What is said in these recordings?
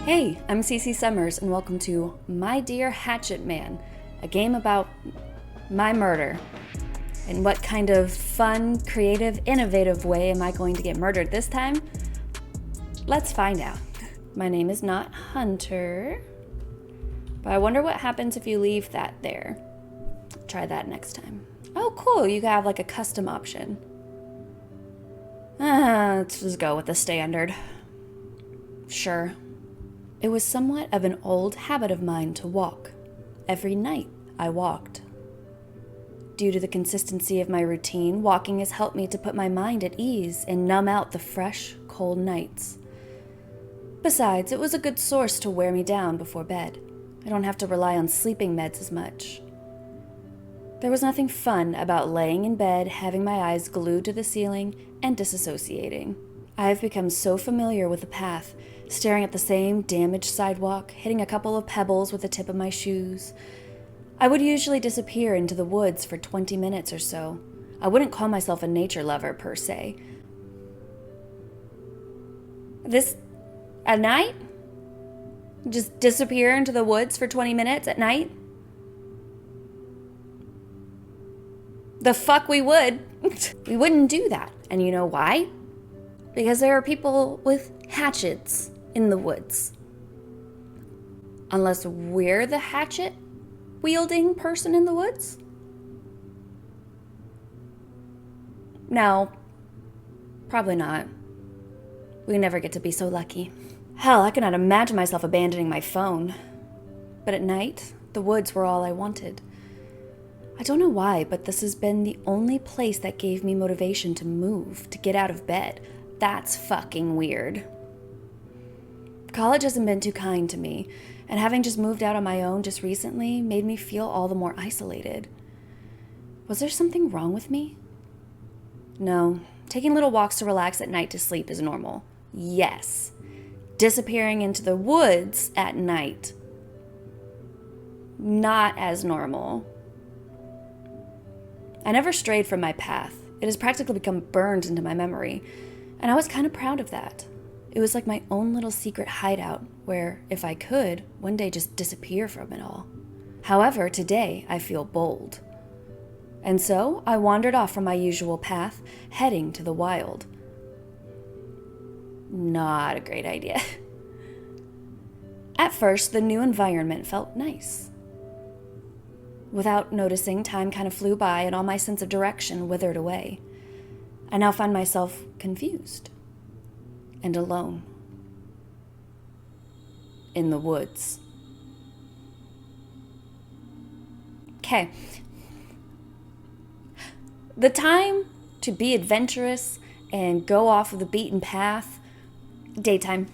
Hey, I'm Cece Summers, and welcome to My Dear Hatchet Man, a game about my murder. In what kind of fun, creative, innovative way am I going to get murdered this time? Let's find out. My name is not Hunter, but I wonder what happens if you leave that there. Try that next time. Oh, cool, you have like a custom option. Let's just go with the standard. Sure. It was somewhat of an old habit of mine to walk. Every night I walked. Due to the consistency of my routine, walking has helped me to put my mind at ease and numb out the fresh, cold nights. Besides, it was a good source to wear me down before bed. I don't have to rely on sleeping meds as much. There was nothing fun about laying in bed, having my eyes glued to the ceiling, and disassociating. I have become so familiar with the path, staring at the same damaged sidewalk, hitting a couple of pebbles with the tip of my shoes. I would usually disappear into the woods for 20 minutes or so. I wouldn't call myself a nature lover per se. At night? Just disappear into the woods for 20 minutes at night? The fuck we would. We wouldn't do that. And you know why? Because there are people with hatchets in the woods. Unless we're the hatchet-wielding person in the woods? No, probably not. We never get to be so lucky. Hell, I cannot imagine myself abandoning my phone. But at night, the woods were all I wanted. I don't know why, but this has been the only place that gave me motivation to move, to get out of bed. That's fucking weird. College hasn't been too kind to me, and having just moved out on my own just recently made me feel all the more isolated. Was there something wrong with me? No, taking little walks to relax at night to sleep is normal. Yes. Disappearing into the woods at night, not as normal. I never strayed from my path. It has practically become burned into my memory, and I was kind of proud of that. It was like my own little secret hideout where, if I could, one day just disappear from it all. However, today I feel bold. And so I wandered off from my usual path, heading to the wild. Not a great idea. At first, the new environment felt nice. Without noticing, time kind of flew by and all my sense of direction withered away. I now find myself confused and alone in the woods. Okay. The time to be adventurous and go off of the beaten path, daytime,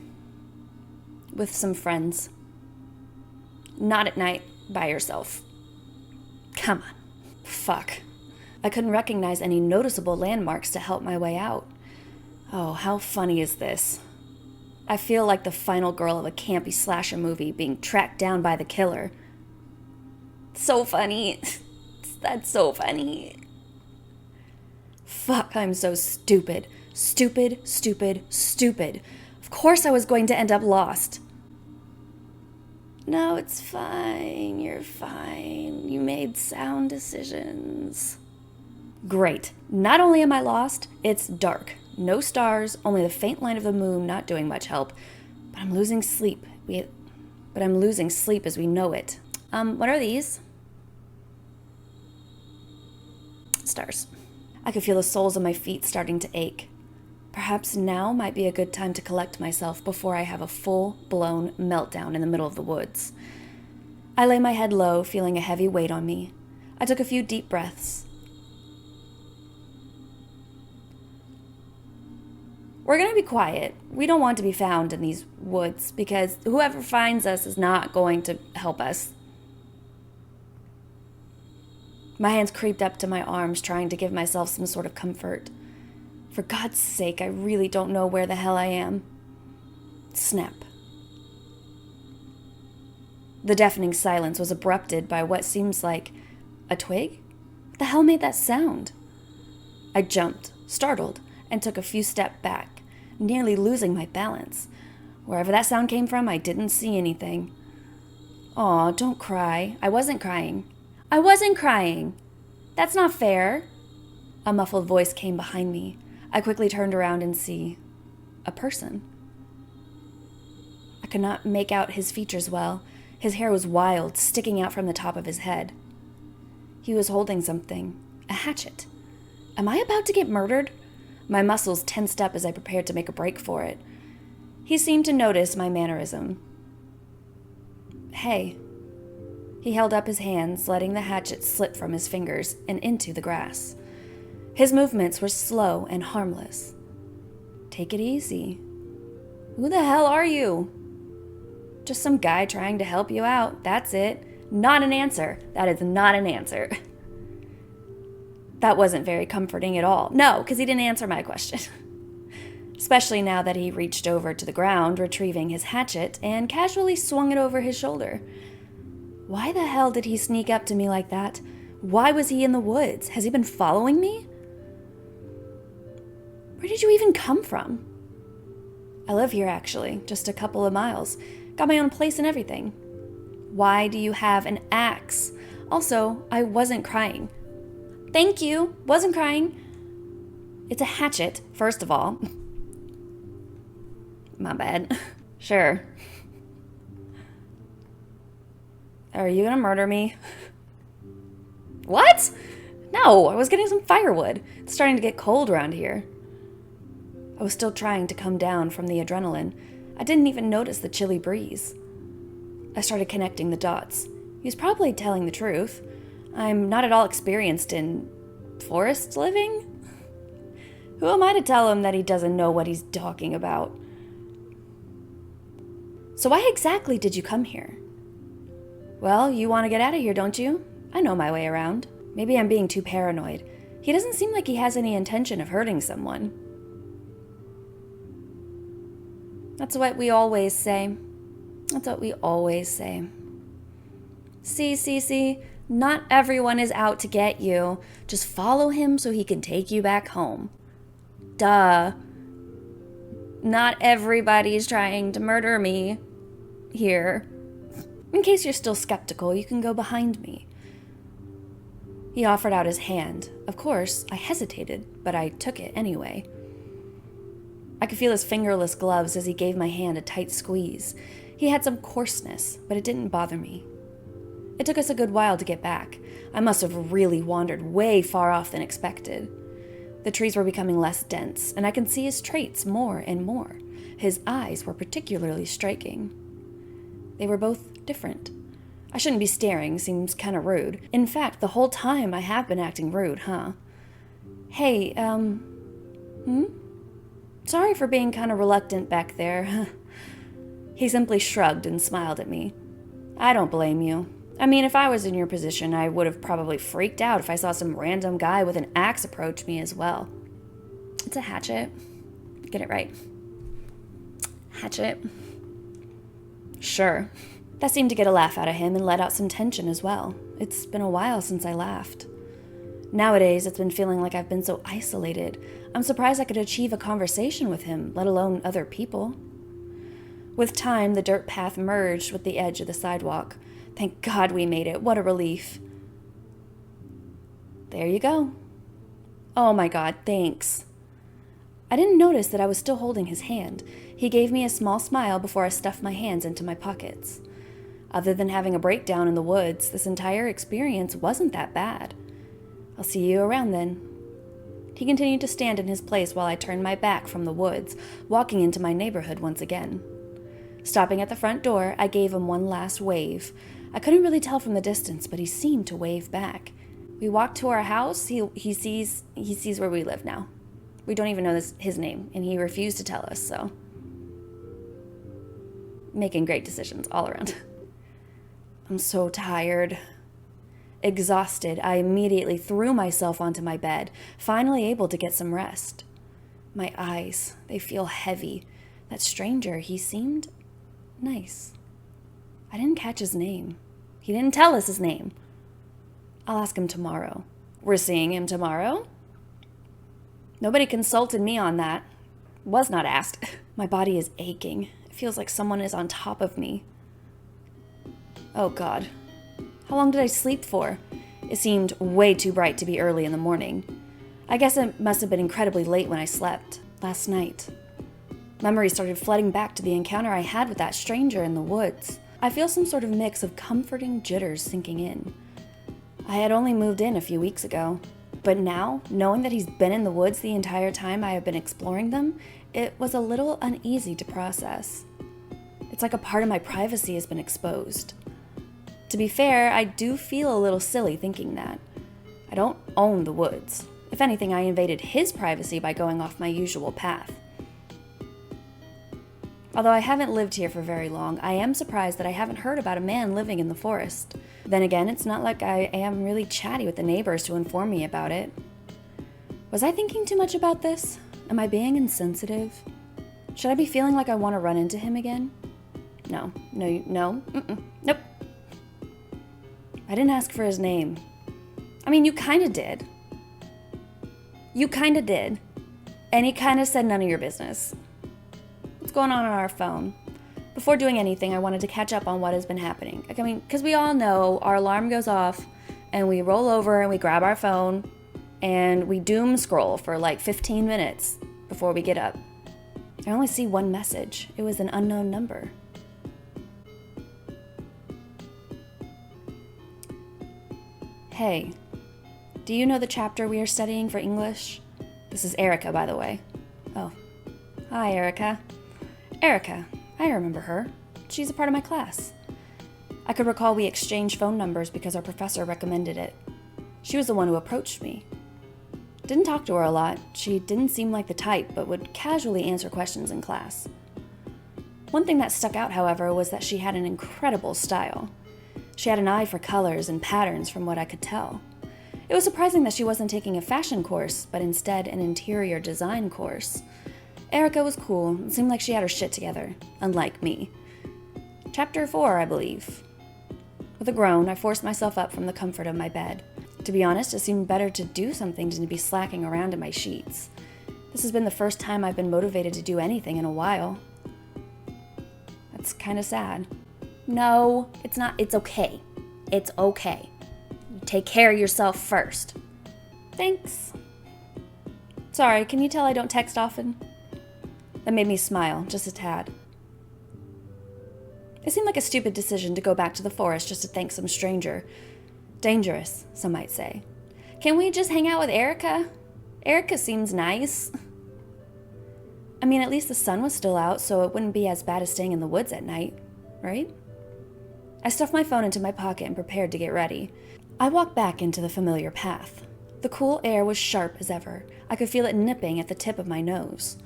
with some friends. Not at night by yourself. Come on. Fuck. I couldn't recognize any noticeable landmarks to help my way out. Oh, how funny is this? I feel like the final girl of a campy slasher movie being tracked down by the killer. So funny. That's so funny. Fuck, I'm so stupid. Stupid, stupid, stupid. Of course I was going to end up lost. No, it's fine. You're fine. You made sound decisions. Great. Not only am I lost, it's dark. No stars, only the faint light of the moon not doing much help. But I'm losing sleep. As we know it. What are these? Stars. I could feel the soles of my feet starting to ache. Perhaps now might be a good time to collect myself before I have a full-blown meltdown in the middle of the woods. I lay my head low, feeling a heavy weight on me. I took a few deep breaths. We're going to be quiet. We don't want to be found in these woods because whoever finds us is not going to help us. My hands creeped up to my arms, trying to give myself some sort of comfort. For God's sake, I really don't know where the hell I am. Snap. The deafening silence was abrupted by what seems like a twig? What the hell made that sound? I jumped, startled, and took a few steps back, nearly losing my balance. Wherever that sound came from, I didn't see anything. Aw, don't cry. I wasn't crying. I wasn't crying. That's not fair. A muffled voice came behind me. I quickly turned around and see a person. I could not make out his features well. His hair was wild, sticking out from the top of his head. He was holding something, a hatchet. Am I about to get murdered? My muscles tensed up as I prepared to make a break for it. He seemed to notice my mannerism. Hey. He held up his hands, letting the hatchet slip from his fingers and into the grass. His movements were slow and harmless. Take it easy. Who the hell are you? Just some guy trying to help you out. That's it. Not an answer. That is not an answer. That wasn't very comforting at all. No, because he didn't answer my question. Especially now that he reached over to the ground, retrieving his hatchet, and casually swung it over his shoulder. Why the hell did he sneak up to me like that? Why was he in the woods? Has he been following me? Where did you even come from? I live here, actually, just a couple of miles. Got my own place and everything. Why do you have an axe? Also, I wasn't crying. Thank you. Wasn't crying. It's a hatchet, first of all. My bad. Sure. Are you gonna murder me? What? No, I was getting some firewood. It's starting to get cold around here. I was still trying to come down from the adrenaline. I didn't even notice the chilly breeze. I started connecting the dots. He was probably telling the truth. I'm not at all experienced in forest living. Who am I to tell him that he doesn't know what he's talking about? So why exactly did you come here? Well, you want to get out of here, don't you? I know my way around. Maybe I'm being too paranoid. He doesn't seem like he has any intention of hurting someone. That's what we always say. That's what we always say. See, not everyone is out to get you. Just follow him so he can take you back home. Duh. Not everybody's trying to murder me here. In case you're still skeptical, you can go behind me. He offered out his hand. Of course, I hesitated, but I took it anyway. I could feel his fingerless gloves as he gave my hand a tight squeeze. He had some coarseness, but it didn't bother me. It took us a good while to get back. I must have really wandered way far off than expected. The trees were becoming less dense, and I could see his traits more and more. His eyes were particularly striking. They were both different. I shouldn't be staring, seems kind of rude. In fact, the whole time I have been acting rude, huh? Hey, Sorry for being kind of reluctant back there. He simply shrugged and smiled at me. I don't blame you. I mean, if I was in your position, I would have probably freaked out if I saw some random guy with an axe approach me as well. It's a hatchet. Get it right. Hatchet. Sure. That seemed to get a laugh out of him and let out some tension as well. It's been a while since I laughed. Nowadays, it's been feeling like I've been so isolated. I'm surprised I could achieve a conversation with him, let alone other people. With time, the dirt path merged with the edge of the sidewalk. Thank God we made it. What a relief. There you go. Oh my God, thanks. I didn't notice that I was still holding his hand. He gave me a small smile before I stuffed my hands into my pockets. Other than having a breakdown in the woods, this entire experience wasn't that bad. I'll see you around then. He continued to stand in his place while I turned my back from the woods, walking into my neighborhood once again. Stopping at the front door, I gave him one last wave. I couldn't really tell from the distance, but he seemed to wave back. We walked to our house. He sees where we live now. We don't even know his name, and he refused to tell us, so. Making great decisions all around. I'm so tired. Exhausted, I immediately threw myself onto my bed, finally able to get some rest. My eyes, they feel heavy. That stranger, he seemed nice. I didn't catch his name. He didn't tell us his name. I'll ask him tomorrow. We're seeing him tomorrow? Nobody consulted me on that. Was not asked. My body is aching. It feels like someone is on top of me. Oh God. How long did I sleep for? It seemed way too bright to be early in the morning. I guess it must have been incredibly late when I slept, last night. Memories started flooding back to the encounter I had with that stranger in the woods. I feel some sort of mix of comforting jitters sinking in. I had only moved in a few weeks ago, but now, knowing that he's been in the woods the entire time I have been exploring them, it was a little uneasy to process. It's like a part of my privacy has been exposed. To be fair, I do feel a little silly thinking that. I don't own the woods. If anything, I invaded his privacy by going off my usual path. Although I haven't lived here for very long, I am surprised that I haven't heard about a man living in the forest. Then again, it's not like I am really chatty with the neighbors to inform me about it. Was I thinking too much about this? Am I being insensitive? Should I be feeling like I want to run into him again? No. Nope. I didn't ask for his name. I mean, you kinda did. And he kinda said none of your business. What's going on our phone? Before doing anything, I wanted to catch up on what has been happening. I mean, because we all know our alarm goes off and we roll over and we grab our phone and we doom scroll for like 15 minutes before we get up. I only see one message. It was an unknown number. Hey, do you know the chapter we are studying for English? This is Erica, by the way. Oh, hi, Erica. Erica, I remember her. She's a part of my class. I could recall we exchanged phone numbers because our professor recommended it. She was the one who approached me. Didn't talk to her a lot. She didn't seem like the type, but would casually answer questions in class. One thing that stuck out, however, was that she had an incredible style. She had an eye for colors and patterns from what I could tell. It was surprising that she wasn't taking a fashion course, but instead an interior design course. Erica was cool. It seemed like she had her shit together, unlike me. Chapter 4, I believe. With a groan, I forced myself up from the comfort of my bed. To be honest, it seemed better to do something than to be slacking around in my sheets. This has been the first time I've been motivated to do anything in a while. That's kind of sad. No, it's not. It's okay. It's okay. Take care of yourself first. Thanks. Sorry, can you tell I don't text often? That made me smile, just a tad. It seemed like a stupid decision to go back to the forest just to thank some stranger. Dangerous, some might say. Can we just hang out with Erica? Erica seems nice. I mean, at least the sun was still out, so it wouldn't be as bad as staying in the woods at night, right? I stuffed my phone into my pocket and prepared to get ready. I walked back into the familiar path. The cool air was sharp as ever. I could feel it nipping at the tip of my nose.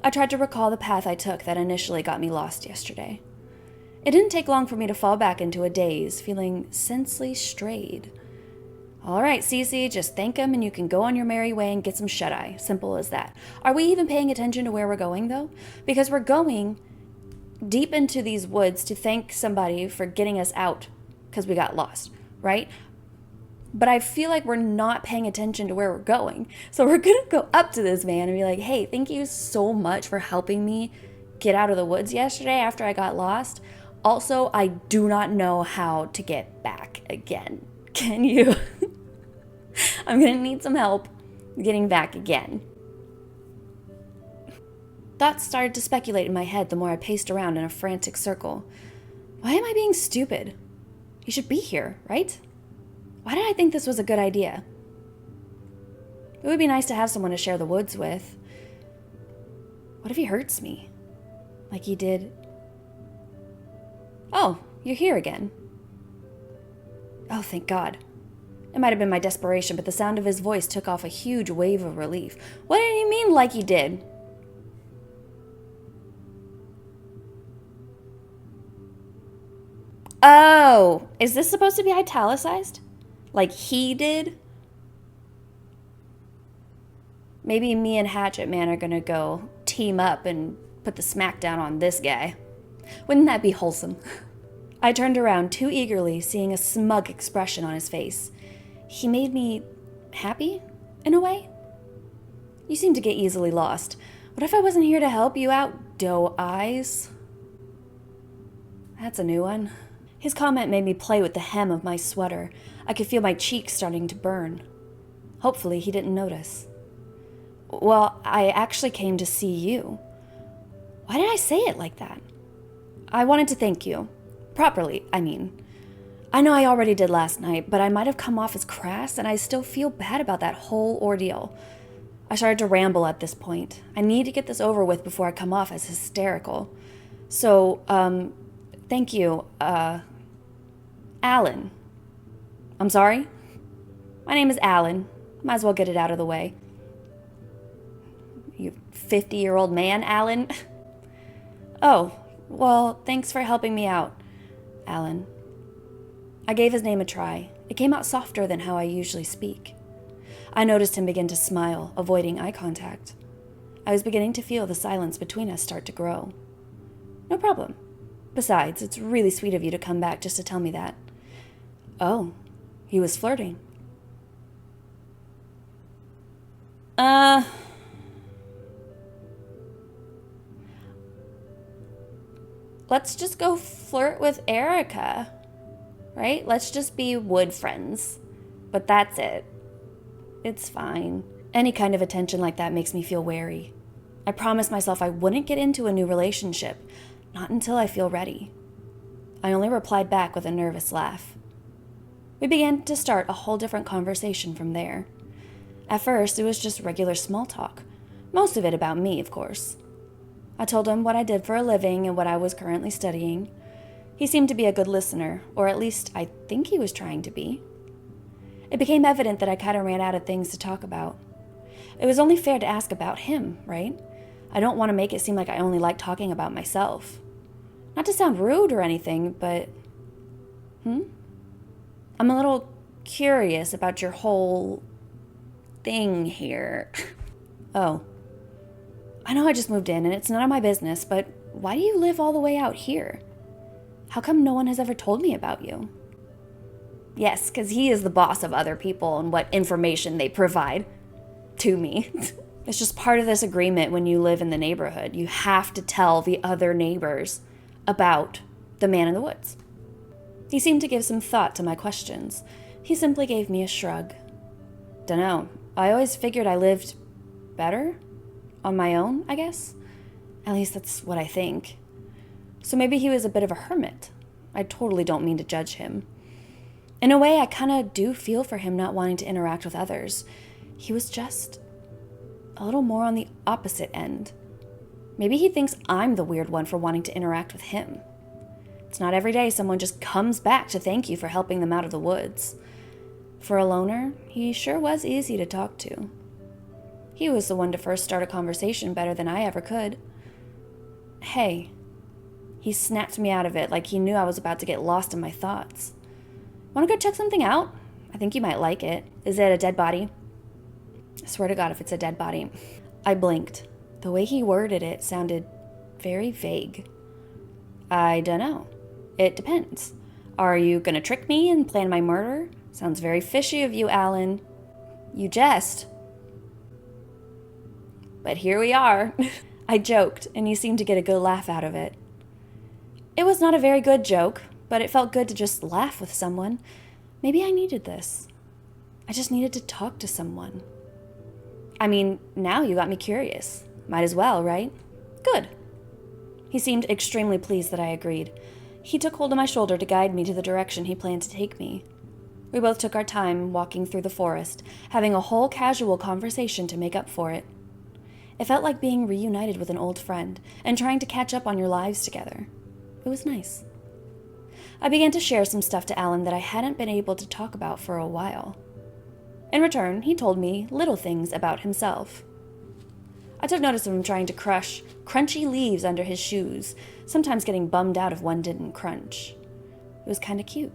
I tried to recall the path I took that initially got me lost yesterday. It didn't take long for me to fall back into a daze, feeling sensely strayed. All right, Cece, just thank him and you can go on your merry way and get some shut-eye. Simple as that. Are we even paying attention to where we're going, though? Because we're going deep into these woods to thank somebody for getting us out because we got lost, right? But I feel like we're not paying attention to where we're going. So we're going to go up to this man and be like, hey, thank you so much for helping me get out of the woods yesterday after I got lost. Also, I do not know how to get back again. Can you? I'm going to need some help getting back again. Thoughts started to speculate in my head the more I paced around in a frantic circle. Why am I being stupid? He should be here, right? Why did I think this was a good idea? It would be nice to have someone to share the woods with. What if he hurts me? Like he did... Oh, you're here again. Oh, thank God. It might have been my desperation, but the sound of his voice took off a huge wave of relief. What did he mean, like he did? Oh, is this supposed to be italicized? Like he did? Maybe me and Hatchet Man are gonna go team up and put the smackdown on this guy. Wouldn't that be wholesome? I turned around too eagerly, seeing a smug expression on his face. He made me happy, in a way. You seem to get easily lost. What if I wasn't here to help you out, doe eyes? That's a new one. His comment made me play with the hem of my sweater. I could feel my cheeks starting to burn. Hopefully he didn't notice. Well, I actually came to see you. Why did I say it like that? I wanted to thank you. Properly, I mean. I know I already did last night, but I might have come off as crass, and I still feel bad about that whole ordeal. I started to ramble at this point. I need to get this over with before I come off as hysterical. So, thank you, Alan. I'm sorry? My name is Alan. Might as well get it out of the way. You 50-year-old man, Alan? Oh, well, thanks for helping me out, Alan. I gave his name a try. It came out softer than how I usually speak. I noticed him begin to smile, avoiding eye contact. I was beginning to feel the silence between us start to grow. No problem. Besides, it's really sweet of you to come back just to tell me that. Oh, he was flirting. Let's just go flirt with Erica, right? Let's just be wood friends. But that's it. It's fine. Any kind of attention like that makes me feel wary. I promised myself I wouldn't get into a new relationship, not until I feel ready. I only replied back with a nervous laugh. We began to start a whole different conversation from there. At first, it was just regular small talk, most of it about me, of course. I told him what I did for a living and what I was currently studying. He seemed to be a good listener, or at least I think he was trying to be. It became evident that I kind of ran out of things to talk about. It was only fair to ask about him, right? I don't want to make it seem like I only like talking about myself. Not to sound rude or anything, but... I'm a little curious about your whole thing here. Oh. I know I just moved in and it's none of my business, but why do you live all the way out here? How come no one has ever told me about you? Yes, because he is the boss of other people and what information they provide to me. It's just part of this agreement when you live in the neighborhood. You have to tell the other neighbors about the man in the woods. He seemed to give some thought to my questions. He simply gave me a shrug. Dunno. I always figured I lived better on my own, I guess. At least that's what I think. So maybe he was a bit of a hermit. I totally don't mean to judge him. In a way, I kind of do feel for him not wanting to interact with others. He was just a little more on the opposite end. Maybe he thinks I'm the weird one for wanting to interact with him. It's not every day someone just comes back to thank you for helping them out of the woods. For a loner, he sure was easy to talk to. He was the one to first start a conversation better than I ever could. Hey. He snapped me out of it like he knew I was about to get lost in my thoughts. Want to go check something out? I think you might like it. Is it a dead body? I swear to God if it's a dead body. I blinked. The way he worded it sounded very vague. I dunno. It depends. Are you gonna trick me and plan my murder? Sounds very fishy of you, Alan. You jest. But here we are. I joked, and he seemed to get a good laugh out of it. It was not a very good joke, but it felt good to just laugh with someone. Maybe I needed this. I just needed to talk to someone. I mean, now you got me curious. Might as well, right? Good. He seemed extremely pleased that I agreed. He took hold of my shoulder to guide me to the direction he planned to take me. We both took our time walking through the forest, having a whole casual conversation to make up for it. It felt like being reunited with an old friend and trying to catch up on your lives together. It was nice. I began to share some stuff to Alan that I hadn't been able to talk about for a while. In return, he told me little things about himself. I took notice of him trying to crush crunchy leaves under his shoes, sometimes getting bummed out if one didn't crunch. It was kind of cute.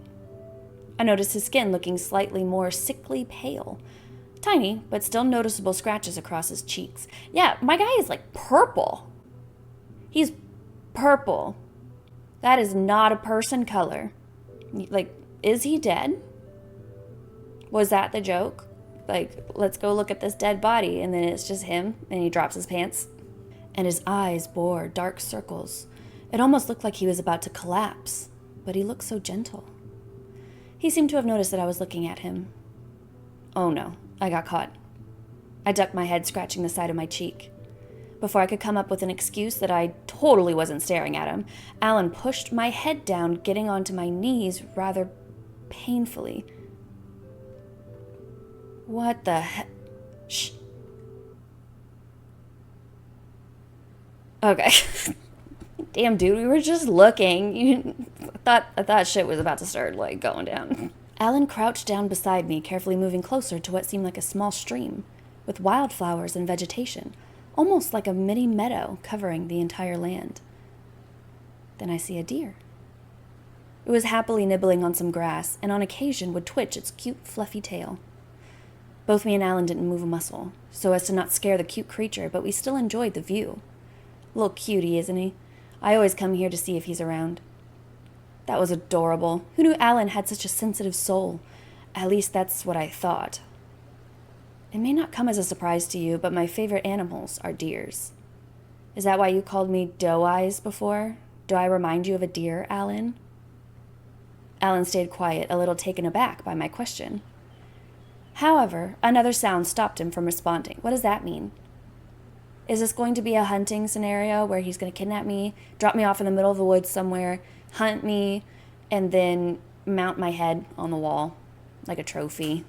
I noticed his skin looking slightly more sickly pale. Tiny, but still noticeable scratches across his cheeks. Yeah, my guy is like purple. He's purple. That is not a person color. Like, is he dead? Was that the joke? Like, let's go look at this dead body, and then it's just him, and he drops his pants. And his eyes bore dark circles. It almost looked like he was about to collapse, but he looked so gentle. He seemed to have noticed that I was looking at him. Oh no, I got caught. I ducked my head, scratching the side of my cheek. Before I could come up with an excuse that I totally wasn't staring at him, Alan pushed my head down, getting onto my knees rather painfully. What the heck? Shh. Okay. Damn, dude, we were just looking. I thought shit was about to start, going down. Alan crouched down beside me, carefully moving closer to what seemed like a small stream, with wildflowers and vegetation, almost like a mini meadow covering the entire land. Then I see a deer. It was happily nibbling on some grass, and on occasion would twitch its cute, fluffy tail. Both me and Alan didn't move a muscle, so as to not scare the cute creature, but we still enjoyed the view. Little cutie, isn't he? I always come here to see if he's around. That was adorable. Who knew Alan had such a sensitive soul? At least that's what I thought. It may not come as a surprise to you, but my favorite animals are deers. Is that why you called me Doe Eyes before? Do I remind you of a deer, Alan? Alan stayed quiet, a little taken aback by my question. However, another sound stopped him from responding. What does that mean? Is this going to be a hunting scenario where he's going to kidnap me, drop me off in the middle of the woods somewhere, hunt me, and then mount my head on the wall like a trophy?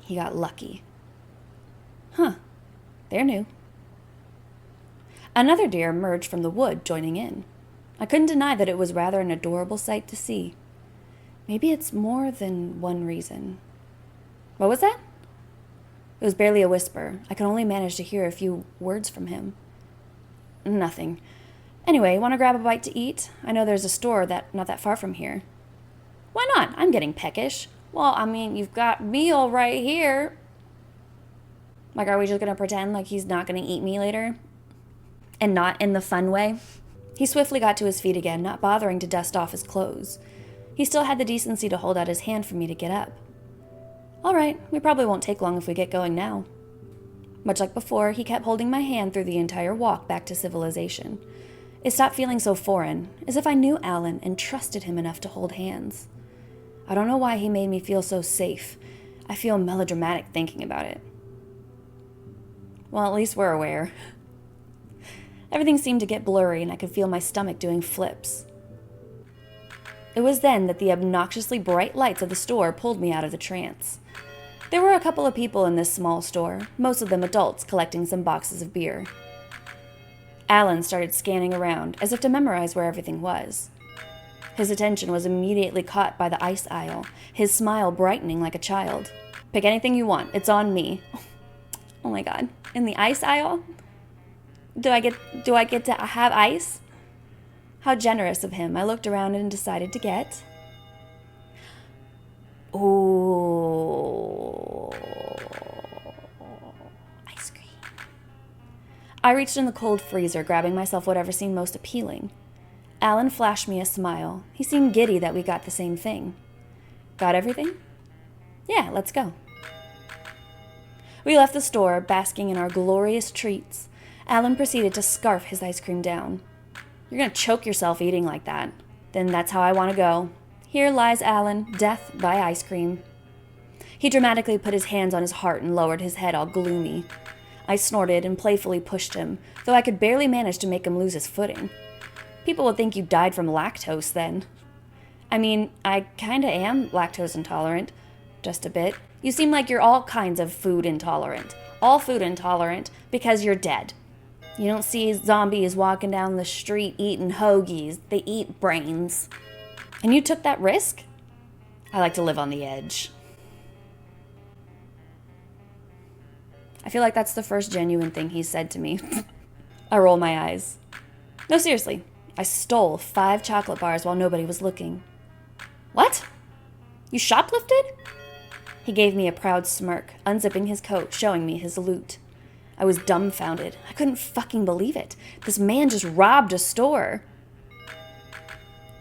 He got lucky. Huh. They're new. Another deer emerged from the wood, joining in. I couldn't deny that it was rather an adorable sight to see. Maybe it's more than one reason. What was that? It was barely a whisper. I could only manage to hear a few words from him. Nothing. Anyway, want to grab a bite to eat? I know there's a store not that far from here. Why not? I'm getting peckish. Well, I mean, you've got meal right here. Like, are we just going to pretend like he's not going to eat me later? And not in the fun way? He swiftly got to his feet again, not bothering to dust off his clothes. He still had the decency to hold out his hand for me to get up. All right, we probably won't take long if we get going now. Much like before, he kept holding my hand through the entire walk back to civilization. It stopped feeling so foreign, as if I knew Alan and trusted him enough to hold hands. I don't know why he made me feel so safe. I feel melodramatic thinking about it. Well, at least we're aware. Everything seemed to get blurry, and I could feel my stomach doing flips. It was then that the obnoxiously bright lights of the store pulled me out of the trance. There were a couple of people in this small store, most of them adults collecting some boxes of beer. Alan started scanning around, as if to memorize where everything was. His attention was immediately caught by the ice aisle, his smile brightening like a child. Pick anything you want, it's on me. Oh my god, in the ice aisle? Do I get to have ice? How generous of him. I looked around and decided to get... Ooh. Ice cream. I reached in the cold freezer, grabbing myself whatever seemed most appealing. Alan flashed me a smile. He seemed giddy that we got the same thing. Got everything? Yeah, let's go. We left the store, basking in our glorious treats. Alan proceeded to scarf his ice cream down. You're gonna choke yourself eating like that. Then that's how I want to go. Here lies Alan, death by ice cream. He dramatically put his hands on his heart and lowered his head all gloomy. I snorted and playfully pushed him, though I could barely manage to make him lose his footing. People would think you died from lactose then. I mean, I kinda am lactose intolerant. Just a bit. You seem like you're all kinds of food intolerant. All food intolerant because you're dead. You don't see zombies walking down the street eating hoagies. They eat brains. And you took that risk? I like to live on the edge. I feel like that's the first genuine thing he's said to me. I roll my eyes. No, seriously. I stole 5 chocolate bars while nobody was looking. What? You shoplifted? He gave me a proud smirk, unzipping his coat, showing me his loot. I was dumbfounded. I couldn't fucking believe it. This man just robbed a store.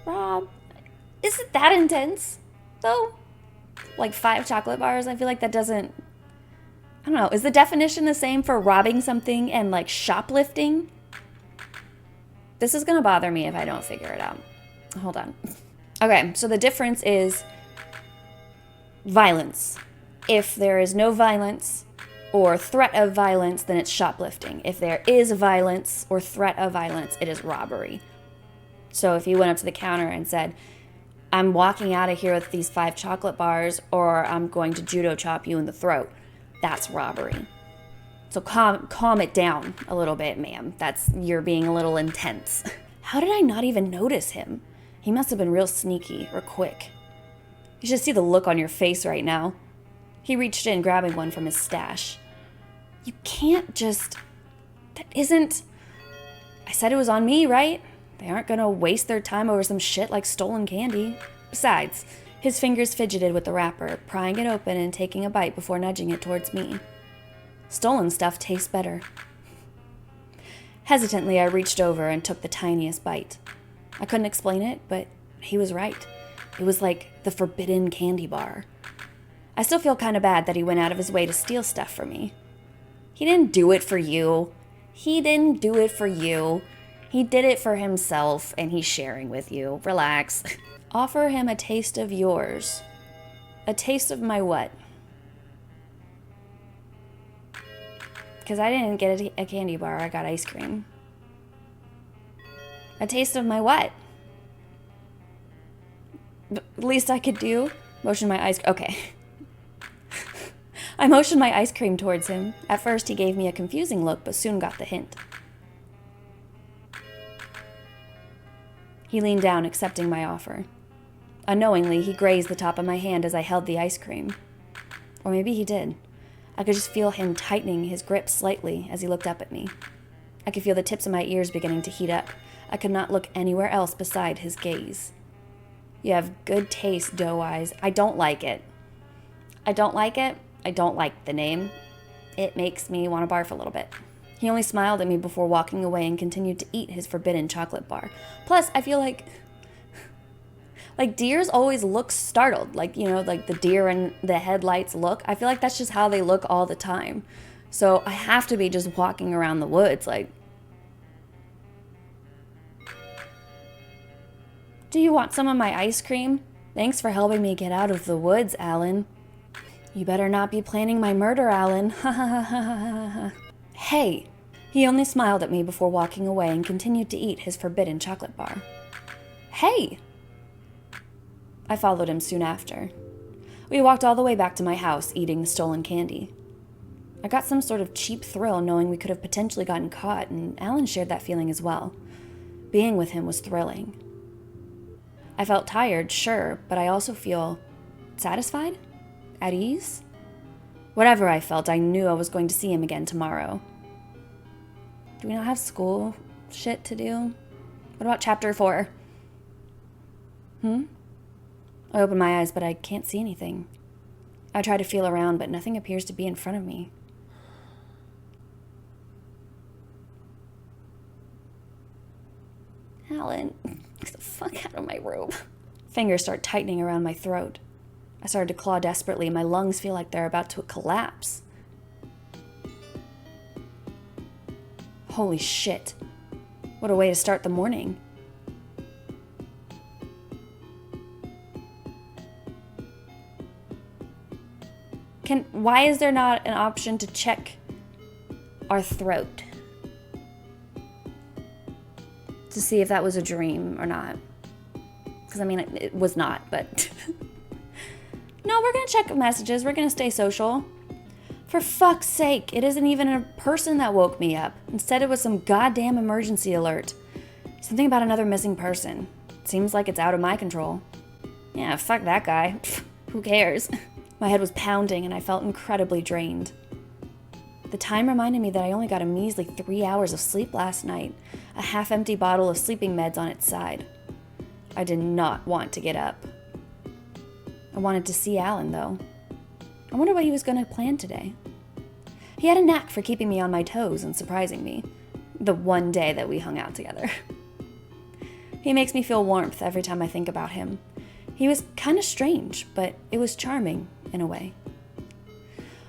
Rob? Is it that intense, though? Like 5 chocolate bars? I feel like that doesn't... I don't know. Is the definition the same for robbing something and, like, shoplifting? This is gonna bother me if I don't figure it out. Hold on. Okay, so the difference is violence. If there is no violence or threat of violence, then it's shoplifting. If there is violence or threat of violence, it is robbery. So if you went up to the counter and said, I'm walking out of here with these 5 chocolate bars, or I'm going to judo chop you in the throat, that's robbery. So calm it down a little bit, ma'am. You're being a little intense. How did I not even notice him? He must have been real sneaky or quick. You should see the look on your face right now. He reached in, grabbing one from his stash. You can't just... That isn't... I said it was on me, right? They aren't gonna waste their time over some shit like stolen candy. Besides, his fingers fidgeted with the wrapper, prying it open and taking a bite before nudging it towards me. Stolen stuff tastes better. Hesitantly, I reached over and took the tiniest bite. I couldn't explain it, but he was right. It was like the forbidden candy bar. I still feel kind of bad that he went out of his way to steal stuff from me. He didn't do it for you. He didn't do it for you. He did it for himself, and he's sharing with you. Relax. Offer him a taste of yours. A taste of my what? Because I didn't get a candy bar, I got ice cream. A taste of my what? Least I could do? Motion my ice... Okay. I motioned my ice cream towards him. At first, he gave me a confusing look, but soon got the hint. He leaned down, accepting my offer. Unknowingly, he grazed the top of my hand as I held the ice cream. Or maybe he did. I could just feel him tightening his grip slightly as he looked up at me. I could feel the tips of my ears beginning to heat up. I could not look anywhere else beside his gaze. You have good taste, doe eyes. I don't like it. I don't like it. I don't like the name. It makes me want to barf a little bit. He only smiled at me before walking away and continued to eat his forbidden chocolate bar. Plus, I feel like deers always look startled. Like the deer in the headlights look. I feel like that's just how they look all the time. So I have to be just walking around the woods like... Do you want some of my ice cream? Thanks for helping me get out of the woods, Alan. You better not be planning my murder, Alan. Ha ha ha ha ha ha. Hey! He only smiled at me before walking away and continued to eat his forbidden chocolate bar. Hey! I followed him soon after. We walked all the way back to my house, eating the stolen candy. I got some sort of cheap thrill knowing we could have potentially gotten caught, and Alan shared that feeling as well. Being with him was thrilling. I felt tired, sure, but I also feel satisfied? At ease? Whatever I felt, I knew I was going to see him again tomorrow. Do we not have school shit to do? What about chapter 4? I open my eyes, but I can't see anything. I try to feel around, but nothing appears to be in front of me. Alan, get the fuck out of my room. Fingers start tightening around my throat. I started to claw desperately. My lungs feel like they're about to collapse. Holy shit. What a way to start the morning. Why is there not an option to check our throat? To see if that was a dream or not. Because, I mean, it was not, but... No, we're going to check messages. We're going to stay social. For fuck's sake, it isn't even a person that woke me up. Instead, it was some goddamn emergency alert. Something about another missing person. Seems like it's out of my control. Yeah, fuck that guy. Who cares? My head was pounding and I felt incredibly drained. The time reminded me that I only got a measly 3 hours of sleep last night, a half-empty bottle of sleeping meds on its side. I did not want to get up. I wanted to see Alan, though. I wonder what he was going to plan today. He had a knack for keeping me on my toes and surprising me. The one day that we hung out together. He makes me feel warmth every time I think about him. He was kind of strange, but it was charming in a way.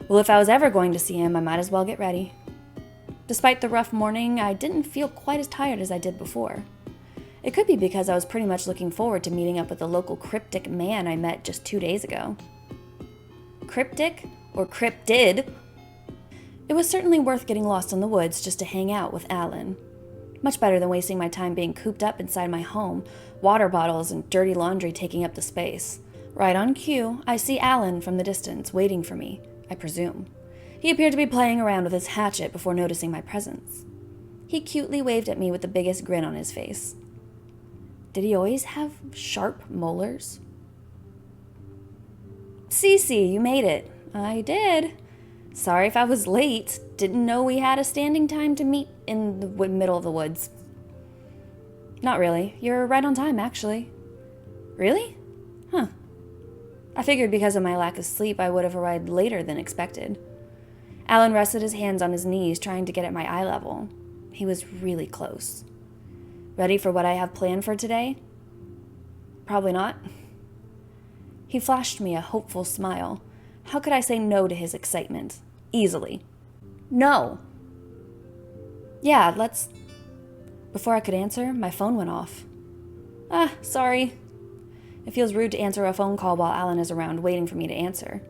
Well, if I was ever going to see him, I might as well get ready. Despite the rough morning, I didn't feel quite as tired as I did before. It could be because I was pretty much looking forward to meeting up with the local cryptic man I met just 2 days ago. Cryptic? Or cryptid? It was certainly worth getting lost in the woods just to hang out with Alan. Much better than wasting my time being cooped up inside my home, water bottles and dirty laundry taking up the space. Right on cue, I see Alan from the distance, waiting for me, I presume. He appeared to be playing around with his hatchet before noticing my presence. He cutely waved at me with the biggest grin on his face. Did he always have sharp molars? Cece, you made it. I did. Sorry if I was late. Didn't know we had a standing time to meet in the middle of the woods. Not really. You're right on time, actually. Really? Huh. I figured because of my lack of sleep, I would have arrived later than expected. Alan rested his hands on his knees, trying to get at my eye level. He was really close. Ready for what I have planned for today? Probably not. He flashed me a hopeful smile. How could I say no to his excitement? Easily. No. Yeah, let's... Before I could answer, my phone went off. Sorry. It feels rude to answer a phone call while Alan is around waiting for me to answer.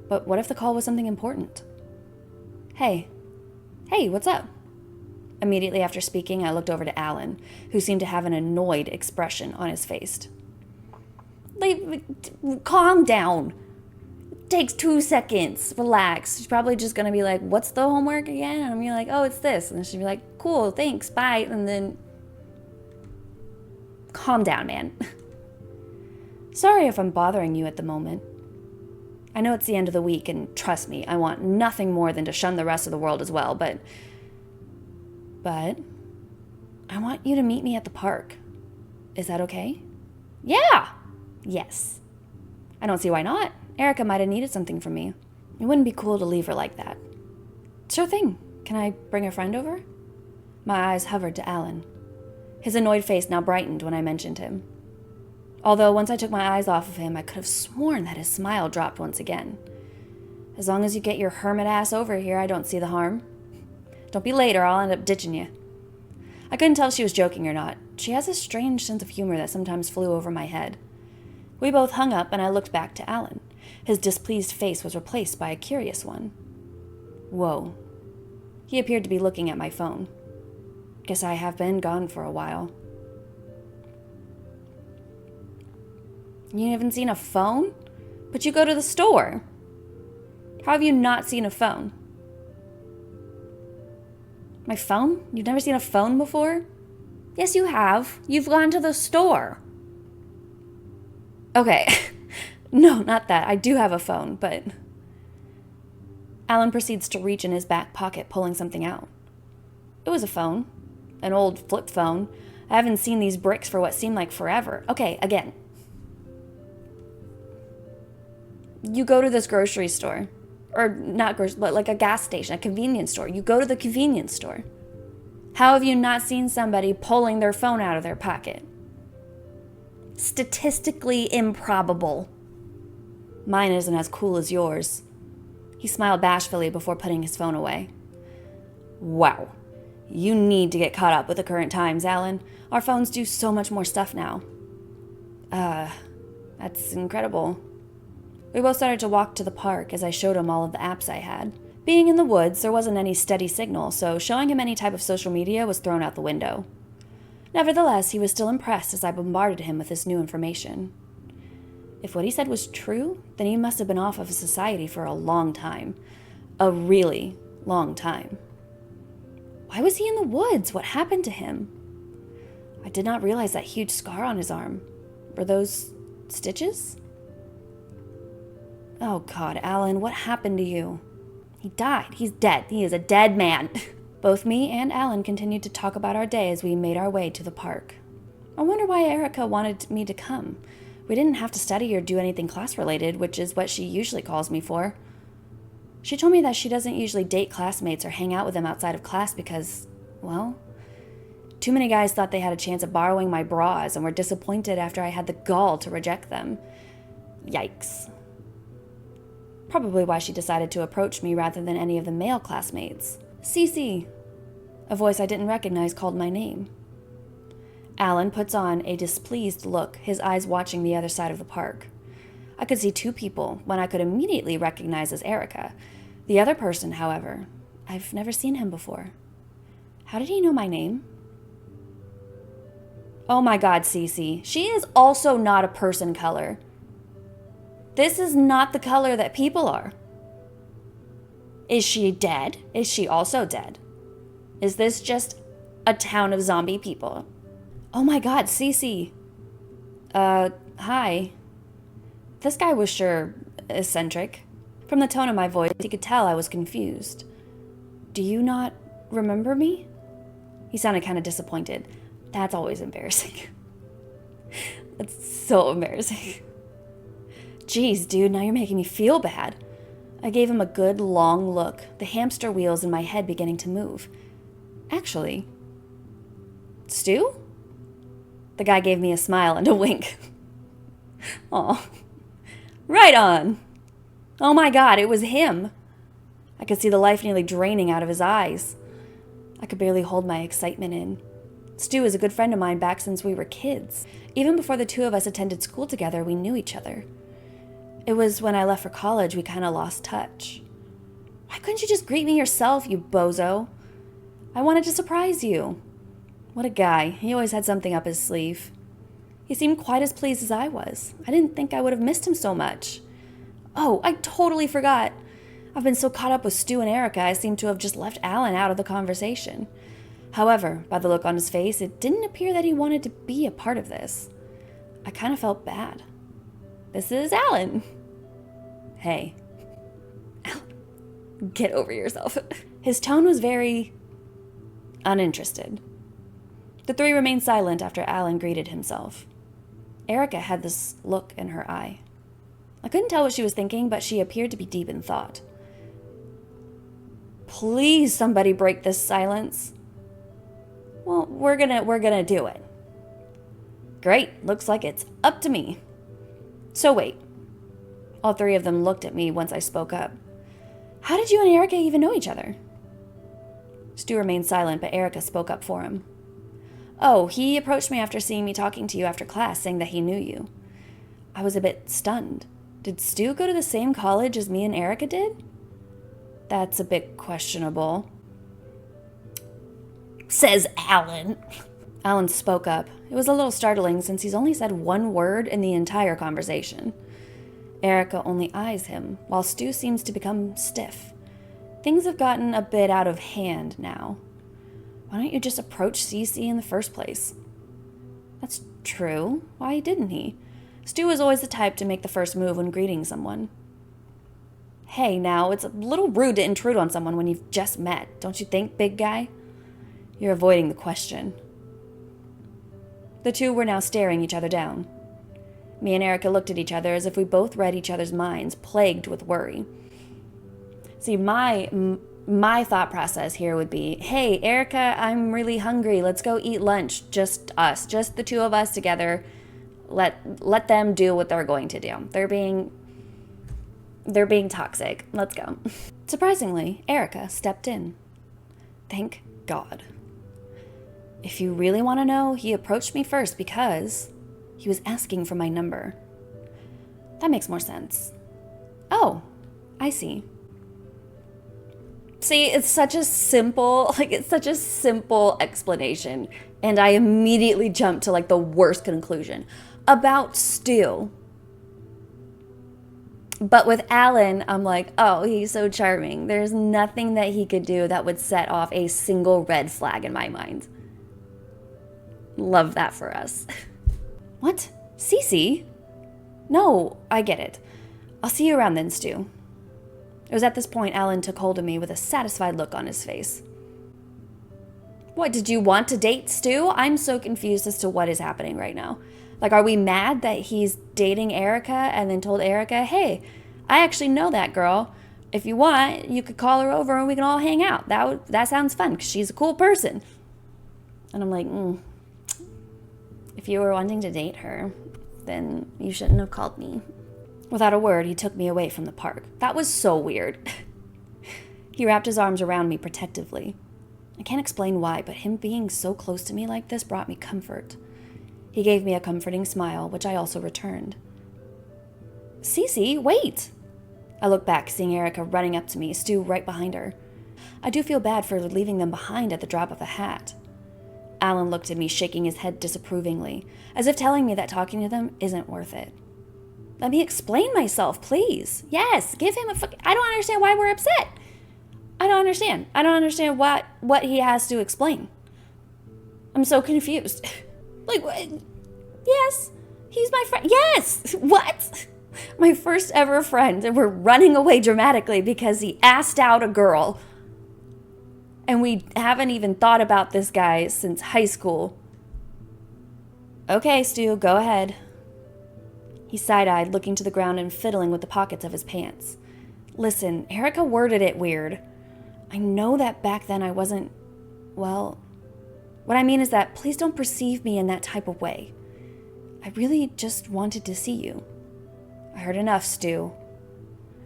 But what if the call was something important? Hey, what's up? Immediately after speaking, I looked over to Alan, who seemed to have an annoyed expression on his face. Calm down. It takes 2 seconds. Relax. She's probably just going to be like, what's the homework again? And I'm going to be like, oh, it's this. And then she'll be like, cool, thanks, bye. And then, calm down, man. Sorry if I'm bothering you at the moment. I know it's the end of the week, and trust me, I want nothing more than to shun the rest of the world as well, but I want you to meet me at the park. Is that okay? Yeah! Yes. I don't see why not. Erica might have needed something from me. It wouldn't be cool to leave her like that. Sure thing. Can I bring a friend over? My eyes hovered to Alan. His annoyed face now brightened when I mentioned him. Although once I took my eyes off of him, I could have sworn that his smile dropped once again. As long as you get your hermit ass over here, I don't see the harm. Don't be late or I'll end up ditching you. I couldn't tell if she was joking or not. She has a strange sense of humor that sometimes flew over my head. We both hung up and I looked back to Alan. His displeased face was replaced by a curious one. Whoa. He appeared to be looking at my phone. Guess I have been gone for a while. You haven't seen a phone? But you go to the store. How have you not seen a phone? My phone? You've never seen a phone before? Yes, you have. You've gone to the store. Okay. No, not that. I do have a phone, but... Alan proceeds to reach in his back pocket, pulling something out. It was a phone. An old flip phone. I haven't seen these bricks for what seemed like forever. Okay, again. You go to this grocery store. Or not grocery, but like a gas station, a convenience store. You go to the convenience store. How have you not seen somebody pulling their phone out of their pocket? Statistically improbable. Mine isn't as cool as yours. He smiled bashfully before putting his phone away. Wow. You need to get caught up with the current times, Alan. Our phones do so much more stuff now. That's incredible. We both started to walk to the park as I showed him all of the apps I had. Being in the woods, there wasn't any steady signal, so showing him any type of social media was thrown out the window. Nevertheless, he was still impressed as I bombarded him with this new information. If what he said was true, then he must have been off of society for a long time. A really long time. Why was he in the woods? What happened to him? I did not realize that huge scar on his arm. Were those stitches? Oh God, Alan, what happened to you? He died. He's dead. He is a dead man. Both me and Alan continued to talk about our day as we made our way to the park. I wonder why Erica wanted me to come. We didn't have to study or do anything class-related, which is what she usually calls me for. She told me that she doesn't usually date classmates or hang out with them outside of class because, well, too many guys thought they had a chance of borrowing my bras and were disappointed after I had the gall to reject them. Yikes. Probably why she decided to approach me rather than any of the male classmates. Cece, A voice I didn't recognize called my name. Alan puts on a displeased look, his eyes watching the other side of the park. I could see two people, one I could immediately recognize as Erica. The other person, however, I've never seen him before. How did he know my name? Oh my God, Cece. She is also not a person color. This is not the color that people are. Is she dead? Is she also dead? Is this just a town of zombie people? Oh my God, Cece. Hi. This guy was sure eccentric. From the tone of my voice, he could tell I was confused. Do you not remember me? He sounded kind of disappointed. That's always embarrassing. That's so embarrassing. Jeez, dude, now you're making me feel bad. I gave him a good long look, the hamster wheels in my head beginning to move. Actually, Stu? The guy gave me a smile and a wink. Aw, right on. Oh my God, it was him. I could see the life nearly draining out of his eyes. I could barely hold my excitement in. Stu is a good friend of mine back since we were kids. Even before the two of us attended school together, we knew each other. It was when I left for college we kind of lost touch. Why couldn't you just greet me yourself, you bozo? I wanted to surprise you. What a guy. He always had something up his sleeve. He seemed quite as pleased as I was. I didn't think I would have missed him so much. Oh, I totally forgot. I've been so caught up with Stu and Erica, I seem to have just left Alan out of the conversation. However, by the look on his face, it didn't appear that he wanted to be a part of this. I kind of felt bad. This is Alan. Hey. Alan, get over yourself. His tone was very uninterested. The three remained silent after Alan greeted himself. Erica had this look in her eye. I couldn't tell what she was thinking, but she appeared to be deep in thought. Please, somebody break this silence. Well, we're gonna do it. Great, looks like it's up to me. So wait. All three of them looked at me once I spoke up. How did you and Erica even know each other? Stu remained silent, but Erica spoke up for him. Oh, he approached me after seeing me talking to you after class, saying that he knew you. I was a bit stunned. Did Stu go to the same college as me and Erica did? That's a bit questionable. Says Alan. Alan spoke up. It was a little startling since he's only said one word in the entire conversation. Erica only eyes him, while Stu seems to become stiff. Things have gotten a bit out of hand now. Why don't you just approach Cece in the first place? That's true. Why didn't he? Stu is always the type to make the first move when greeting someone. Hey, now, it's a little rude to intrude on someone when you've just met, don't you think, big guy? You're avoiding the question. The two were now staring each other down. Me and Erica looked at each other as if we both read each other's minds, plagued with worry. See, my thought process here would be, hey, Erica, I'm really hungry. Let's go eat lunch. Just us. Just the two of us together. Let them do what they're going to do. They're being toxic. Let's go. Surprisingly, Erica stepped in. Thank God. If you really want to know, he approached me first because he was asking for my number. That makes more sense. Oh, I see. See, it's such a simple explanation. And I immediately jumped to the worst conclusion. About Stu. But with Alan, I'm like, oh, he's so charming. There's nothing that he could do that would set off a single red flag in my mind. Love that for us. What? Cece? No, I get it. I'll see you around then, Stu. It was at this point Alan took hold of me with a satisfied look on his face. What, did you want to date Stu? I'm so confused as to what is happening right now. Are we mad that he's dating Erica and then told Erica, hey, I actually know that girl. If you want, you could call her over and we can all hang out. That sounds fun because she's a cool person. And I'm like, if you were wanting to date her, then you shouldn't have called me. Without a word, he took me away from the park. That was so weird. He wrapped his arms around me protectively. I can't explain why, but him being so close to me like this brought me comfort. He gave me a comforting smile, which I also returned. Cece, wait! I look back, seeing Erica running up to me, Stu right behind her. I do feel bad for leaving them behind at the drop of a hat. Alan looked at me, shaking his head disapprovingly, as if telling me that talking to them isn't worth it. Let me explain myself, please. Yes, give him a I don't understand why we're upset. I don't understand. I don't understand what he has to explain. I'm so confused. Like, what? Yes, he's my friend. Yes! What? My first ever friend, and we're running away dramatically because he asked out a girl. And we haven't even thought about this guy since high school. Okay, Stu, go ahead. He side-eyed, looking to the ground and fiddling with the pockets of his pants. Listen, Erica worded it weird. I know that back then I wasn't, well, what I mean is that please don't perceive me in that type of way. I really just wanted to see you. I heard enough, Stu.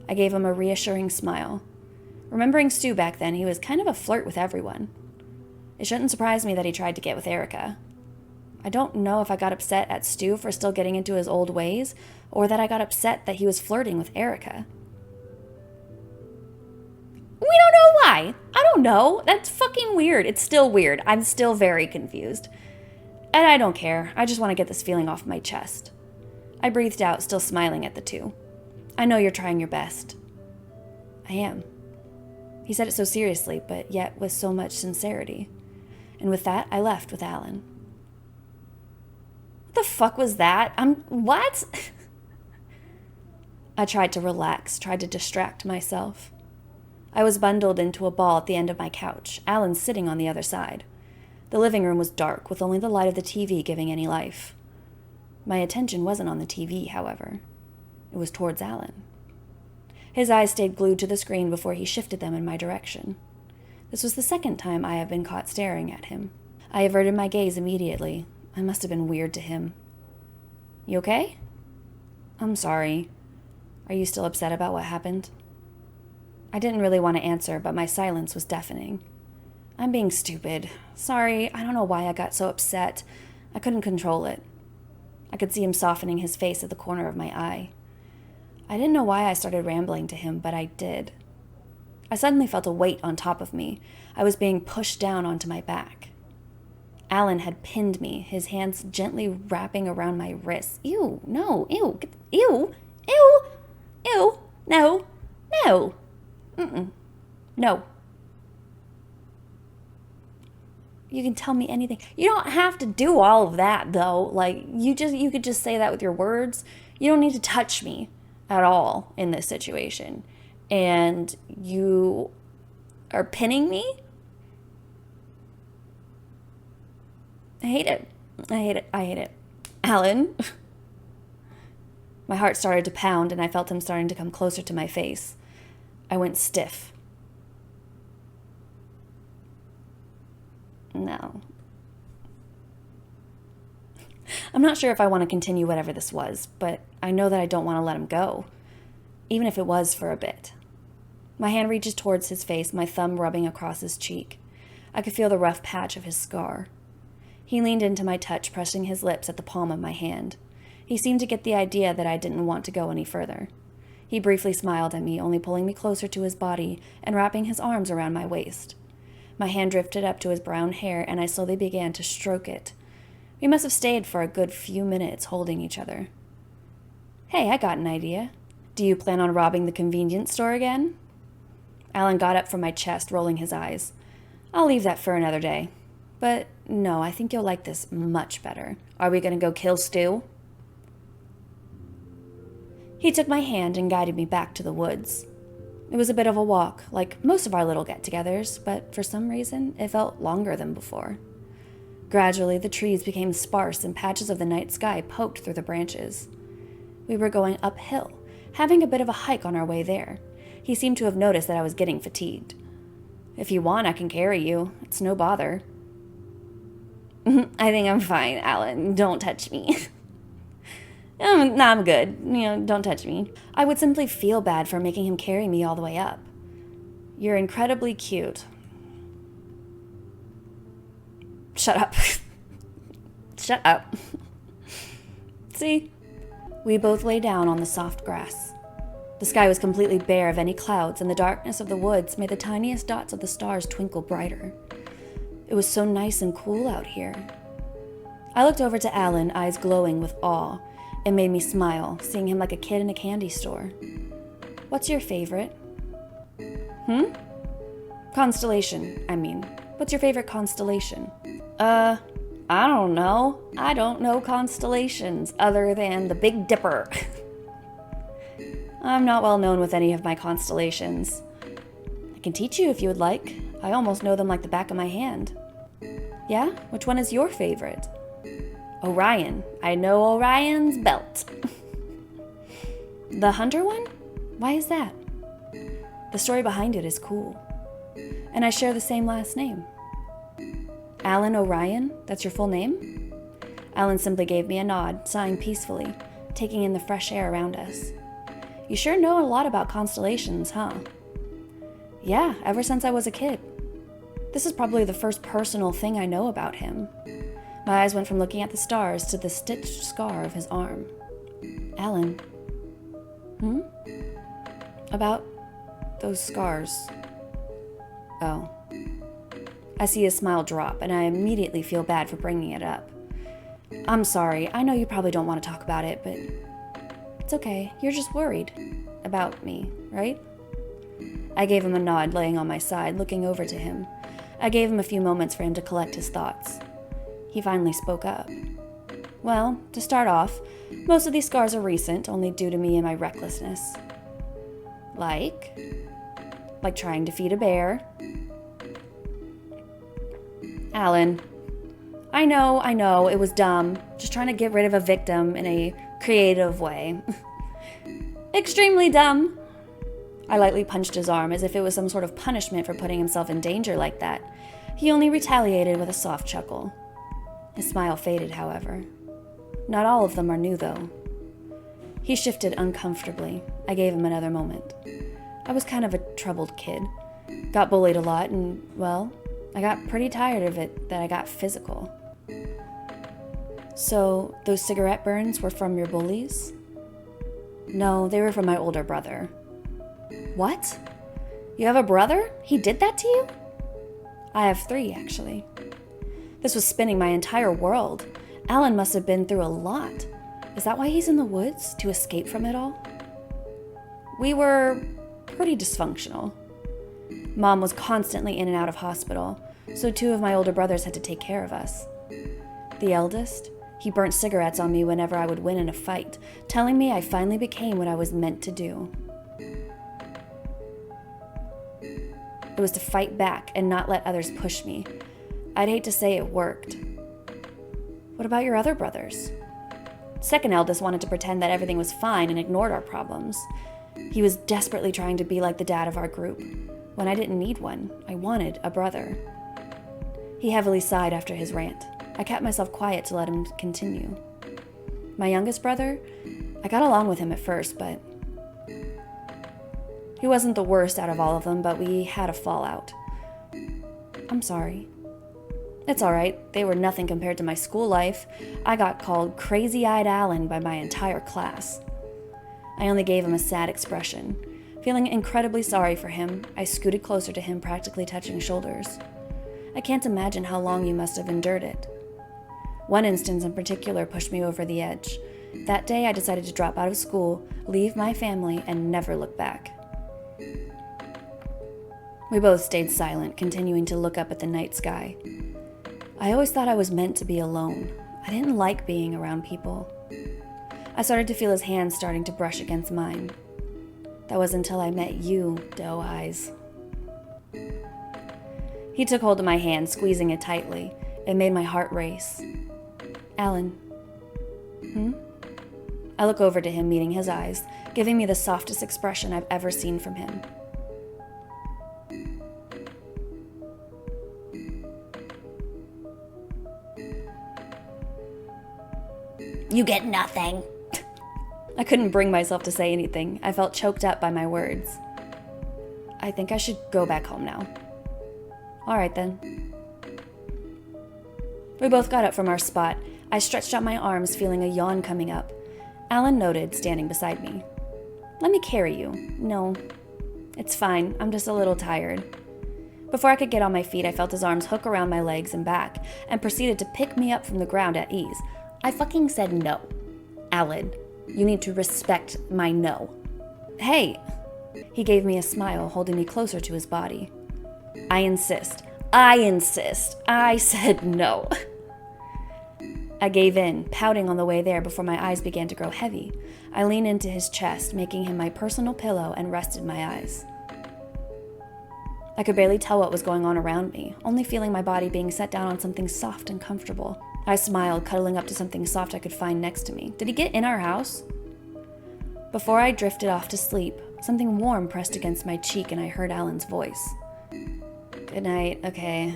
I gave him a reassuring smile. Remembering Stu back then, he was kind of a flirt with everyone. It shouldn't surprise me that he tried to get with Erica. I don't know if I got upset at Stu for still getting into his old ways, or that I got upset that he was flirting with Erica. We don't know why. I don't know. That's fucking weird. It's still weird. I'm still very confused. And I don't care. I just want to get this feeling off my chest. I breathed out, still smiling at the two. I know you're trying your best. I am. He said it so seriously, but yet with so much sincerity. And with that, I left with Alan. What the fuck was that? What? I tried to relax, tried to distract myself. I was bundled into a ball at the end of my couch, Alan sitting on the other side. The living room was dark, with only the light of the TV giving any life. My attention wasn't on the TV, however. It was towards Alan. His eyes stayed glued to the screen before he shifted them in my direction. This was the second time I have been caught staring at him. I averted my gaze immediately. I must have been weird to him. You okay? I'm sorry. Are you still upset about what happened? I didn't really want to answer, but my silence was deafening. I'm being stupid. Sorry, I don't know why I got so upset. I couldn't control it. I could see him softening his face at the corner of my eye. I didn't know why I started rambling to him, but I did. I suddenly felt a weight on top of me. I was being pushed down onto my back. Alan had pinned me, his hands gently wrapping around my wrists. Ew, no, ew, ew, ew, ew, no, no, no. You can tell me anything. You don't have to do all of that, though. Like, you could just say that with your words. You don't need to touch me at all in this situation. And you are pinning me? I hate it. I hate it. I hate it. Alan? My heart started to pound, and I felt him starting to come closer to my face. I went stiff. No. I'm not sure if I want to continue whatever this was, but I know that I don't want to let him go, even if it was for a bit. My hand reaches towards his face, my thumb rubbing across his cheek. I could feel the rough patch of his scar. He leaned into my touch, pressing his lips at the palm of my hand. He seemed to get the idea that I didn't want to go any further. He briefly smiled at me, only pulling me closer to his body and wrapping his arms around my waist. My hand drifted up to his brown hair, and I slowly began to stroke it. We must have stayed for a good few minutes holding each other. Hey, I got an idea. Do you plan on robbing the convenience store again? Alan got up from my chest, rolling his eyes. I'll leave that for another day. But no, I think you'll like this much better. Are we going to go kill Stu? He took my hand and guided me back to the woods. It was a bit of a walk, like most of our little get-togethers, but for some reason, it felt longer than before. Gradually, the trees became sparse and patches of the night sky poked through the branches. We were going uphill, having a bit of a hike on our way there. He seemed to have noticed that I was getting fatigued. If you want, I can carry you. It's no bother. I think I'm fine, Alan. Don't touch me. No, I'm good. Don't touch me. I would simply feel bad for making him carry me all the way up. You're incredibly cute. Shut up. Shut up. See? We both lay down on the soft grass. The sky was completely bare of any clouds, and the darkness of the woods made the tiniest dots of the stars twinkle brighter. It was so nice and cool out here. I looked over to Alan, eyes glowing with awe. It made me smile, seeing him like a kid in a candy store. What's your favorite? Constellation, I mean. What's your favorite constellation? I don't know. I don't know constellations other than the Big Dipper. I'm not well known with any of my constellations. I can teach you if you would like. I almost know them like the back of my hand. Yeah? Which one is your favorite? Orion. I know Orion's belt. The hunter one? Why is that? The story behind it is cool. And I share the same last name. Alan Orion? That's your full name? Alan simply gave me a nod, sighing peacefully, taking in the fresh air around us. You sure know a lot about constellations, huh? Yeah, ever since I was a kid. This is probably the first personal thing I know about him. My eyes went from looking at the stars to the stitched scar of his arm. Alan. About those scars. Oh. I see his smile drop, and I immediately feel bad for bringing it up. I'm sorry, I know you probably don't want to talk about it, but it's okay. You're just worried about me, right? I gave him a nod, laying on my side, looking over to him. I gave him a few moments for him to collect his thoughts. He finally spoke up. Well, to start off, most of these scars are recent, only due to me and my recklessness. Like trying to feed a bear. Alan. I know, it was dumb. Just trying to get rid of a victim in a creative way. Extremely dumb. I lightly punched his arm as if it was some sort of punishment for putting himself in danger like that. He only retaliated with a soft chuckle. His smile faded, however. Not all of them are new, though. He shifted uncomfortably. I gave him another moment. I was kind of a troubled kid. Got bullied a lot, and, well, I got pretty tired of it that I got physical. So, those cigarette burns were from your bullies? No, they were from my older brother. What? You have a brother? He did that to you? I have 3, actually. This was spinning my entire world. Alan must have been through a lot. Is that why he's in the woods? To escape from it all? We were pretty dysfunctional. Mom was constantly in and out of hospital, so 2 of my older brothers had to take care of us. The eldest, he burnt cigarettes on me whenever I would win in a fight, telling me I finally became what I was meant to do. It was to fight back and not let others push me. I'd hate to say it worked. What about your other brothers? Second eldest wanted to pretend that everything was fine and ignored our problems. He was desperately trying to be like the dad of our group. When I didn't need one, I wanted a brother. He heavily sighed after his rant. I kept myself quiet to let him continue. My youngest brother, I got along with him at first, but he wasn't the worst out of all of them, but we had a fallout. I'm sorry. It's all right. They were nothing compared to my school life. I got called Crazy-Eyed Alan by my entire class. I only gave him a sad expression. Feeling incredibly sorry for him, I scooted closer to him, practically touching shoulders. I can't imagine how long you must have endured it. One instance in particular pushed me over the edge. That day, I decided to drop out of school, leave my family, and never look back. We both stayed silent, continuing to look up at the night sky. I always thought I was meant to be alone. I didn't like being around people. I started to feel his hands starting to brush against mine. That was until I met you, doe eyes. He took hold of my hand, squeezing it tightly. It made my heart race. Alan. I look over to him, meeting his eyes, giving me the softest expression I've ever seen from him. You get nothing. I couldn't bring myself to say anything. I felt choked up by my words. I think I should go back home now. All right, then. We both got up from our spot. I stretched out my arms, feeling a yawn coming up. Alan noted, standing beside me. Let me carry you. No, it's fine. I'm just a little tired. Before I could get on my feet, I felt his arms hook around my legs and back and proceeded to pick me up from the ground at ease. I fucking said no. Alan, you need to respect my no. Hey! He gave me a smile, holding me closer to his body. I insist. I said no. I gave in, pouting on the way there before my eyes began to grow heavy. I leaned into his chest, making him my personal pillow, and rested my eyes. I could barely tell what was going on around me, only feeling my body being set down on something soft and comfortable. I smiled, cuddling up to something soft I could find next to me. Did he get in our house? Before I drifted off to sleep, something warm pressed against my cheek and I heard Alan's voice. Good night, okay.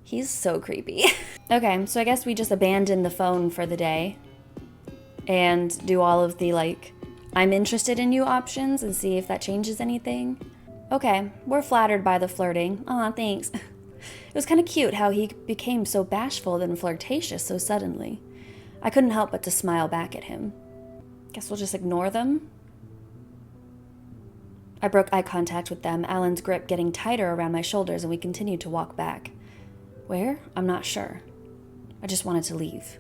He's so creepy. Okay, so I guess we just abandon the phone for the day and do all of the, I'm interested in you options and see if that changes anything. Okay, we're flattered by the flirting. Aw, thanks. It was kind of cute how he became so bashful then flirtatious so suddenly. I couldn't help but to smile back at him. Guess we'll just ignore them? I broke eye contact with them, Alan's grip getting tighter around my shoulders, and we continued to walk back. Where? I'm not sure. I just wanted to leave.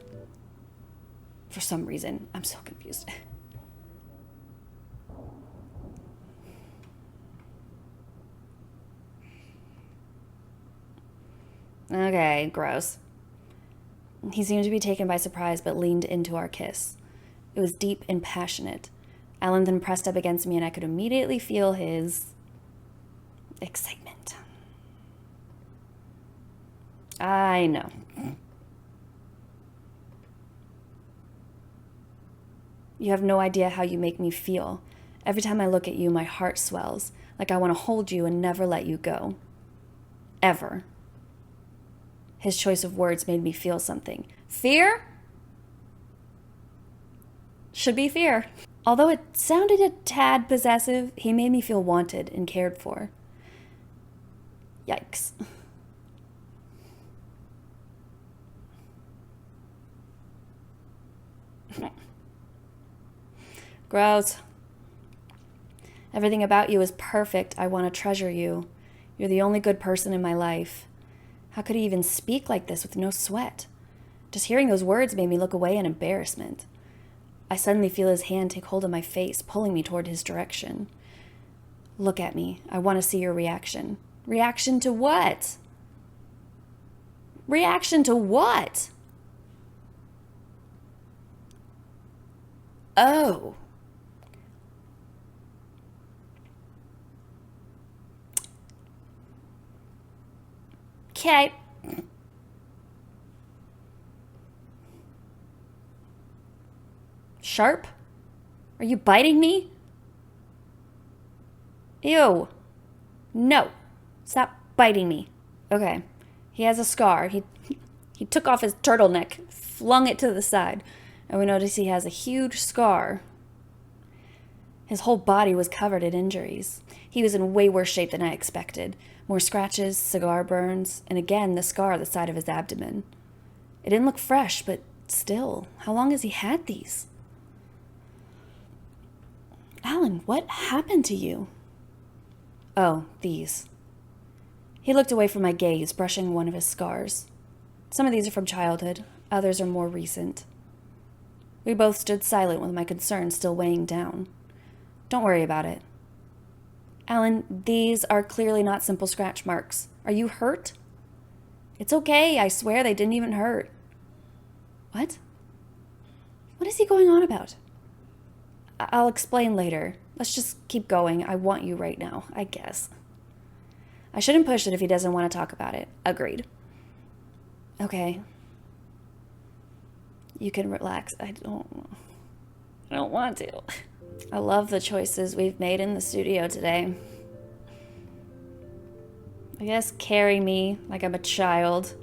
For some reason, I'm so confused. Okay, gross. He seemed to be taken by surprise, but leaned into our kiss. It was deep and passionate. Alan then pressed up against me, and I could immediately feel his excitement. I know. You have no idea how you make me feel. Every time I look at you, my heart swells, like I want to hold you and never let you go. Ever. His choice of words made me feel something. Fear? Should be fear. Although it sounded a tad possessive, he made me feel wanted and cared for. Yikes. Gross. Everything about you is perfect. I want to treasure you. You're the only good person in my life. How could he even speak like this with no sweat? Just hearing those words made me look away in embarrassment. I suddenly feel his hand take hold of my face, pulling me toward his direction. Look at me. I want to see your reaction. Reaction to what? Reaction to what? Oh. Okay. Sharp? Are you biting me? Ew. No. Stop biting me. Okay. He has a scar. He took off his turtleneck, flung it to the side, and we notice he has a huge scar. His whole body was covered in injuries. He was in way worse shape than I expected. More scratches, cigar burns, and again the scar at the side of his abdomen. It didn't look fresh, but still, how long has he had these? Alan, what happened to you? Oh, these. He looked away from my gaze, brushing one of his scars. Some of these are from childhood, others are more recent. We both stood silent with my concern still weighing down. Don't worry about it. Alan, these are clearly not simple scratch marks. Are you hurt? It's okay, I swear they didn't even hurt. What? What is he going on about? I'll explain later. Let's just keep going. I want you right now, I guess. I shouldn't push it if he doesn't want to talk about it. Agreed. Okay. You can relax. I don't want to. I love the choices we've made in the studio today. I guess carry me like I'm a child.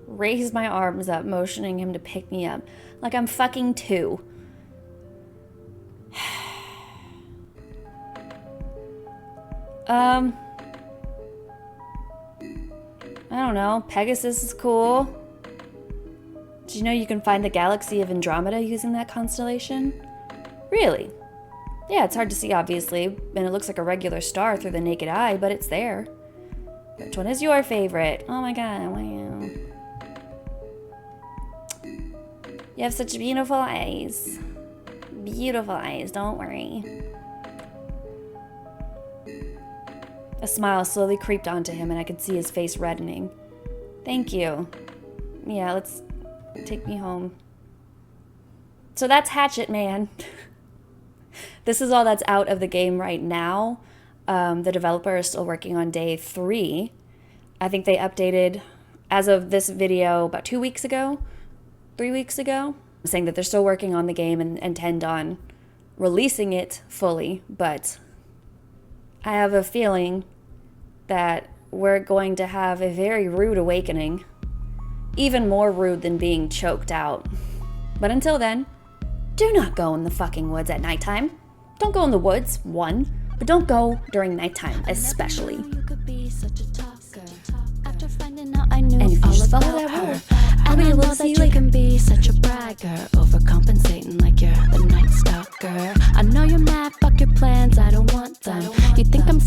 Raise my arms up, motioning him to pick me up like I'm fucking 2. I don't know. Pegasus is cool. Did you know you can find the galaxy of Andromeda using that constellation? Really? Yeah, it's hard to see, obviously, and it looks like a regular star through the naked eye, but it's there. Which one is your favorite? Oh my god, wow. You have such beautiful eyes. Beautiful eyes, don't worry. A smile slowly creeped onto him, and I could see his face reddening. Thank you. Yeah, let's take me home. So that's Hatchet, man. This is all that's out of the game right now. The developer is still working on day 3. I think they updated, as of this video, about 2 weeks ago, 3 weeks ago, saying that they're still working on the game and intend on releasing it fully, but I have a feeling that we're going to have a very rude awakening, even more rude than being choked out. But until then, do not go in the fucking woods at nighttime. Don't go in the woods, one, but don't go during nighttime, especially. And if you just follow that rule, I'll be able to see you later. You can be such a bragger, overcompensating like you're the night stalker. I know you're mad, fuck your plans, I don't want them. You think I'm